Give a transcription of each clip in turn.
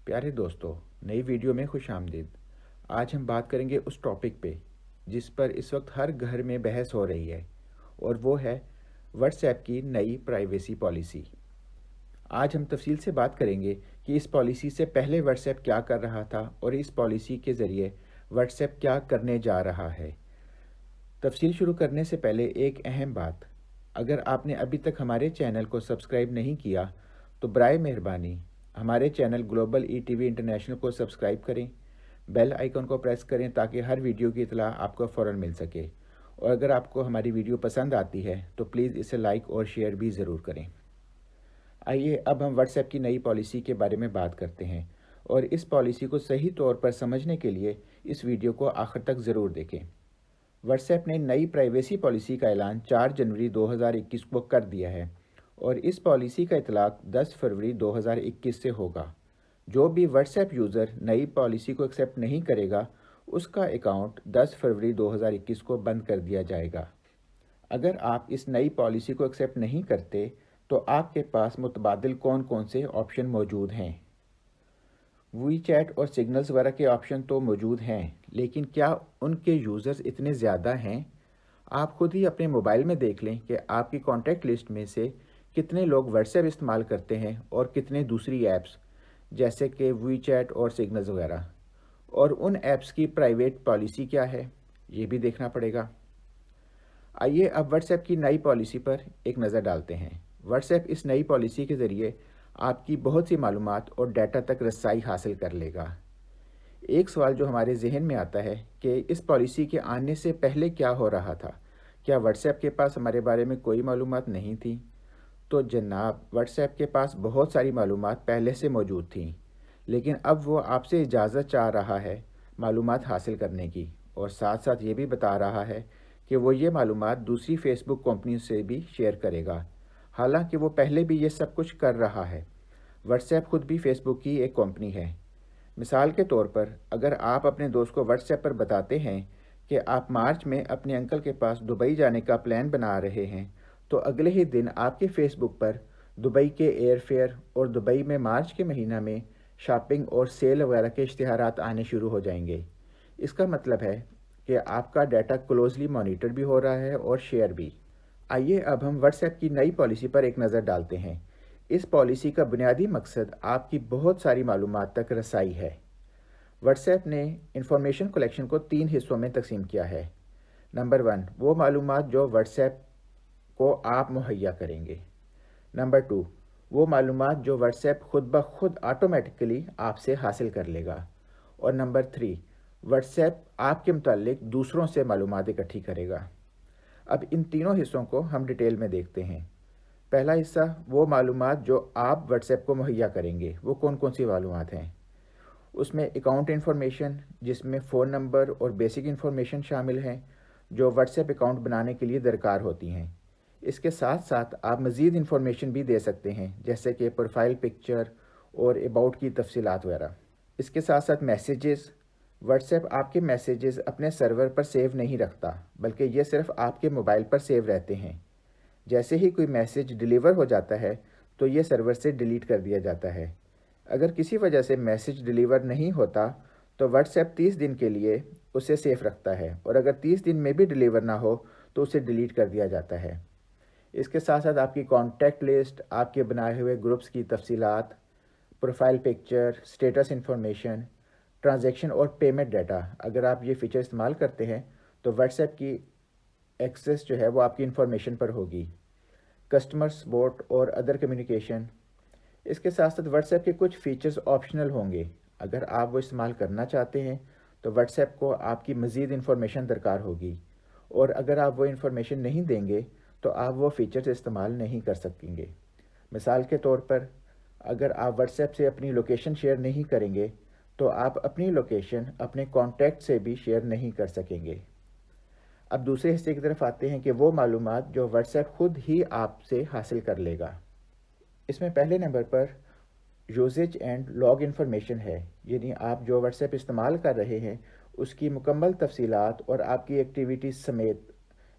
प्यारे दोस्तों, नई वीडियो में खुश आमदीद। आज हम बात करेंगे उस टॉपिक पे जिस पर इस वक्त हर घर में बहस हो रही है, और वो है व्हाट्सएप की नई प्राइवेसी पॉलिसी। आज हम तफसील से बात करेंगे कि इस पॉलिसी से पहले व्हाट्सएप क्या कर रहा था और इस पॉलिसी के ज़रिए व्हाट्सएप क्या करने जा रहा है। तफसील शुरू करने से पहले एक अहम बात, अगर आपने अभी तक हमारे चैनल को सब्सक्राइब नहीं किया तो बराए मेहरबानी हमारे चैनल ग्लोबल ईटीवी इंटरनेशनल को सब्सक्राइब करें, बेल आइकन को प्रेस करें ताकि हर वीडियो की इतला आपको फ़ौरन मिल सके। और अगर आपको हमारी वीडियो पसंद आती है तो प्लीज़ इसे लाइक और शेयर भी ज़रूर करें। आइए अब हम व्हाट्सएप की नई पॉलिसी के बारे में बात करते हैं, और इस पॉलिसी को सही तौर पर समझने के लिए इस वीडियो को आखिर तक ज़रूर देखें। व्हाट्सएप ने नई प्राइवेसी पॉलिसी का ऐलान 4 जनवरी 2021 को कर दिया है, और इस पॉलिसी का इतलाक 10 फरवरी 2021 से होगा। जो भी व्हाट्सएप यूज़र नई पॉलिसी को एक्सेप्ट नहीं करेगा, उसका अकाउंट 10 फरवरी 2021 को बंद कर दिया जाएगा। अगर आप इस नई पॉलिसी को एक्सेप्ट नहीं करते तो आपके पास मुतबादिल कौन कौन से ऑप्शन मौजूद हैं। वी चैट और सिग्नल्स वगैरह के ऑप्शन तो मौजूद हैं, लेकिन क्या उनके यूज़र्स इतने ज़्यादा हैं? आप खुद ही अपने मोबाइल में देख लें कि आपकी कॉन्टैक्ट लिस्ट में से कितने लोग व्हाट्सएप इस्तेमाल करते हैं और कितने दूसरी ऐप्स जैसे कि वी चैट और सिग्नल्स वगैरह, और उन ऐप्स की प्राइवेट पॉलिसी क्या है, ये भी देखना पड़ेगा। आइए अब व्हाट्सएप की नई पॉलिसी पर एक नज़र डालते हैं। व्हाट्सएप इस नई पॉलिसी के ज़रिए आपकी बहुत सी मालूमात और डाटा तक रसाई हासिल कर लेगा। एक सवाल जो हमारे जहन में आता है कि इस पॉलिसी के आने से पहले क्या हो रहा था। क्या व्हाट्सएप के पास हमारे बारे में कोई मालूमात नहीं थी? तो जनाब, व्हाट्सएप के पास बहुत सारी मालूमात पहले से मौजूद थी, लेकिन अब वो आपसे इजाज़त चाह रहा है मालूमात हासिल करने की, और साथ साथ ये भी बता रहा है कि वो ये मालूमात दूसरी फेसबुक कंपनी से भी शेयर करेगा। हालांकि वो पहले भी ये सब कुछ कर रहा है। व्हाट्सएप खुद भी फेसबुक की एक कंपनी है। मिसाल के तौर पर, अगर आप अपने दोस्त को व्हाट्सएप पर बताते हैं कि आप मार्च में अपने अंकल के पास दुबई जाने का प्लान बना रहे हैं, तो अगले ही दिन आपके फेसबुक पर दुबई के एयरफेयर और दुबई में मार्च के महीना में शॉपिंग और सेल वगैरह के इश्तिहारात आने शुरू हो जाएंगे। इसका मतलब है कि आपका डाटा क्लोजली मॉनिटर भी हो रहा है और शेयर भी। आइए अब हम व्हाट्सएप की नई पॉलिसी पर एक नज़र डालते हैं। इस पॉलिसी का बुनियादी मकसद आपकी बहुत सारी मालूमात तक रसाई है। व्हाट्सएप ने इंफॉर्मेशन कलेक्शन को 3 हिस्सों में तकसीम किया है। नंबर 1, वो मालूमात जो व्हाट्सएप को आप मुहैया करेंगे। नंबर 2, वो मालूमात जो व्हाट्सएप खुद ब खुद ऑटोमेटिकली आपसे हासिल कर लेगा। और नंबर 3, व्हाट्सएप आपके मुतालिक दूसरों से मालूमात इकट्ठी करेगा। अब इन तीनों हिस्सों को हम डिटेल में देखते हैं। पहला हिस्सा, वो मालूमात जो आप व्हाट्सएप को मुहैया करेंगे, वो कौन कौन सी मालूमात हैं। उसमें अकाउंट इन्फॉर्मेशन, जिसमें फ़ोन नंबर और बेसिक इन्फॉर्मेशन शामिल हैं जो व्हाट्सएप अकाउंट बनाने के लिए दरकार होती हैं। इसके साथ साथ आप मज़ीद इन्फॉर्मेशन भी दे सकते हैं, जैसे कि प्रोफाइल पिक्चर और अबाउट की तफसीलात वगैरह। इसके साथ साथ मैसेजेस। व्हाट्सएप आपके मैसेजेस अपने सर्वर पर सेव नहीं रखता, बल्कि ये सिर्फ आपके मोबाइल पर सेव रहते हैं। जैसे ही कोई मैसेज डिलीवर हो जाता है तो ये सर्वर से डिलीट कर दिया जाता है। अगर किसी वजह से मैसेज डिलीवर नहीं होता तो व्हाट्सएप 30 दिन के लिए उसे सेफ रखता है, और अगर 30 दिन में भी डिलीवर ना हो तो उसे डिलीट कर दिया जाता है। इसके साथ साथ आपकी कॉन्टैक्ट लिस्ट, आपके बनाए हुए ग्रुप्स की तफसीलात, profile picture, status information, transaction और पेमेंट डाटा, अगर आप ये फीचर इस्तेमाल करते हैं तो व्हाट्सएप की एक्सेस जो है वो आपकी इन्फॉर्मेशन पर होगी। कस्टमर सपोर्ट और अदर कम्युनिकेशन। इसके साथ साथ व्हाट्सएप के कुछ फीचर्स ऑप्शनल होंगे। अगर आप वो इस्तेमाल करना चाहते हैं तो व्हाट्सएप को आपकी मज़ीद इन्फॉर्मेशन दरकार होगी, और अगर आप वो इन्फॉर्मेशन नहीं देंगे तो आप वो फीचर्स इस्तेमाल नहीं कर सकेंगे। मिसाल के तौर पर, अगर आप व्हाट्सएप से अपनी लोकेशन शेयर नहीं करेंगे तो आप अपनी लोकेशन अपने कॉन्टैक्ट से भी शेयर नहीं कर सकेंगे। अब दूसरे हिस्से की तरफ आते हैं कि वो मालूमात जो व्हाट्सएप खुद ही आपसे हासिल कर लेगा। इसमें पहले नंबर पर यूजेज एंड लॉग इन्फॉर्मेशन है, यानी आप जो व्हाट्सएप इस्तेमाल कर रहे हैं उसकी मुकम्मल तफसीलात और आपकी एक्टिविटीज़ समेत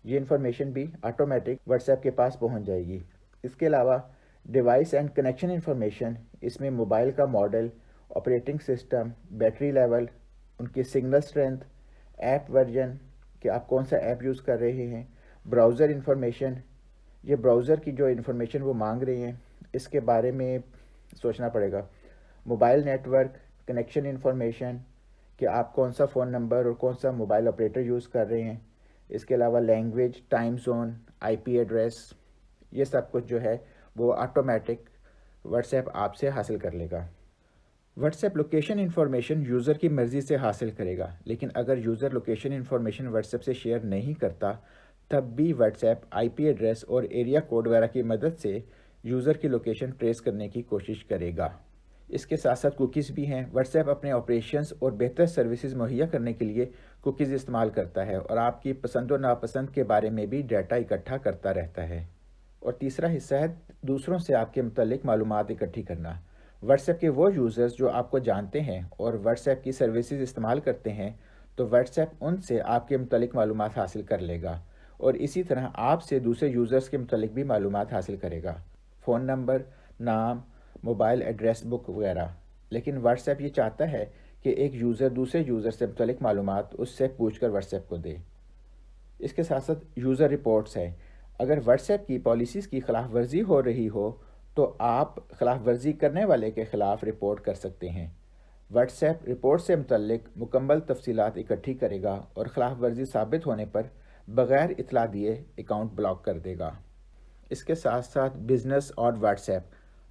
ये इन्फॉर्मेशन भी ऑटोमेटिक व्हाट्सएप के पास पहुंच जाएगी। इसके अलावा डिवाइस एंड कनेक्शन इन्फॉर्मेशन, इसमें मोबाइल का model operating system, battery level, उनकी सिग्नल स्ट्रेंथ, ऐप वर्जन कि आप कौन सा ऐप यूज़ कर रहे हैं, ब्राउज़र इंफॉर्मेशन, ये ब्राउज़र की जो इंफॉर्मेशन वो मांग रहे हैं इसके बारे में सोचना पड़ेगा, मोबाइल नेटवर्क कनेक्शन इंफॉर्मेशन कि आप कौन सा फ़ोन नंबर और कौन सा मोबाइल ऑपरेटर यूज़ कर रहे हैं, इसके अलावा language, time zone, IP address, ये सब कुछ जो है वो ऑटोमेटिक व्हाट्सएप आपसे हासिल कर लेगा। व्हाट्सएप लोकेशन इन्फॉर्मेशन यूज़र की मर्ज़ी से हासिल करेगा, लेकिन अगर यूज़र लोकेशन इन्फॉर्मेशन व्हाट्सएप से शेयर नहीं करता तब भी व्हाट्सएप आईपी एड्रेस और एरिया कोड वगैरह की मदद से यूज़र की लोकेशन ट्रेस करने की कोशिश करेगा। इसके साथ साथ कुकीज़ भी हैं। व्हाट्सएप अपने ऑपरेशंस और बेहतर सर्विसेज मुहैया करने के लिए कुकीज़ इस्तेमाल करता है और आपकी पसंद और नापसंद के बारे में भी डाटा इकट्ठा करता रहता है। और तीसरा हिस्सा है दूसरों से आपके मुतल्लिक मालूमात इकट्ठी करना। व्हाट्सएप के वो यूज़र्स जो आपको जानते हैं और व्हाट्सएप की सर्विसेज इस्तेमाल करते हैं तो व्हाट्सएप उनसे आपके मुतल्लिक मालूमात हासिल कर लेगा और इसी तरह आपसे दूसरे यूज़र्स के मुतल्लिक भी मालूमात हासिल करेगा, फ़ोन नंबर, नाम, मोबाइल एड्रेस बुक वगैरह। लेकिन व्हाट्सएप ये चाहता है कि एक यूज़र दूसरे यूज़र से मुतल्लिक मालूमात उससे पूछ कर व्हाट्सएप को दे। इसके साथ साथ यूज़र रिपोर्ट्स है। अगर व्हाट्सएप की पॉलिसीज़ की खिलाफ वर्जी हो रही हो तो आप खिलाफ वर्जी करने वाले के ख़िलाफ़ रिपोर्ट कर सकते हैं। व्हाट्सएप रिपोर्ट से मुतल्लिक मुकम्मल तफसीलात इकट्ठी करेगा और खिलाफ वर्जी साबित होने पर बग़ैर इतला दिए अकाउंट ब्लॉक कर देगा। इसके साथ साथ बिज़नेस और व्हाट्सएप,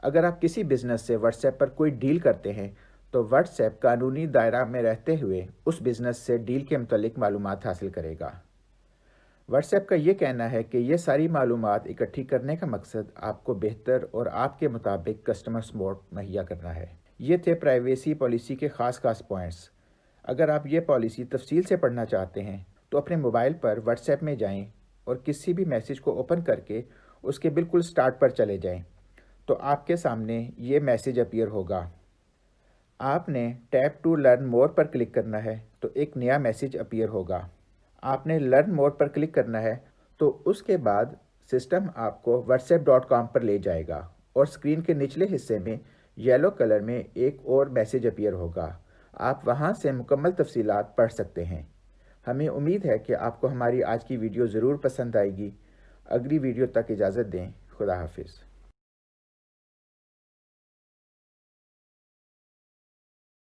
अगर आप किसी बिज़नेस से व्हाट्सएप पर कोई डील करते हैं तो व्हाट्सएप कानूनी दायरा में रहते हुए उस बिज़नेस से डील के मुतल्लिक मालूमात हासिल करेगा। व्हाट्सएप का ये कहना है कि ये सारी मालूमात इकट्ठी करने का मकसद आपको बेहतर और आपके मुताबिक कस्टमर सपोर्ट मुहैया करना है। ये थे प्राइवेसी पॉलिसी के ख़ास पॉइंट्स। अगर आप ये पॉलिसी तफसील से पढ़ना चाहते हैं तो अपने मोबाइल पर व्हाट्सएप में जाएं और किसी भी मैसेज को ओपन करके उसके बिल्कुल स्टार्ट पर चले जाएं तो आपके सामने ये मैसेज अपीयर होगा। आपने टैप टू लर्न मोर पर क्लिक करना है तो एक नया मैसेज अपीयर होगा। आपने लर्न मोर पर क्लिक करना है तो उसके बाद सिस्टम आपको whatsapp.com पर ले जाएगा और स्क्रीन के निचले हिस्से में येलो कलर में एक और मैसेज अपीयर होगा। आप वहां से मुकम्मल तफसीलात पढ़ सकते हैं। हमें उम्मीद है कि आपको हमारी आज की वीडियो ज़रूर पसंद आएगी। अगली वीडियो तक इजाज़त दें। खुदा हाफिज़।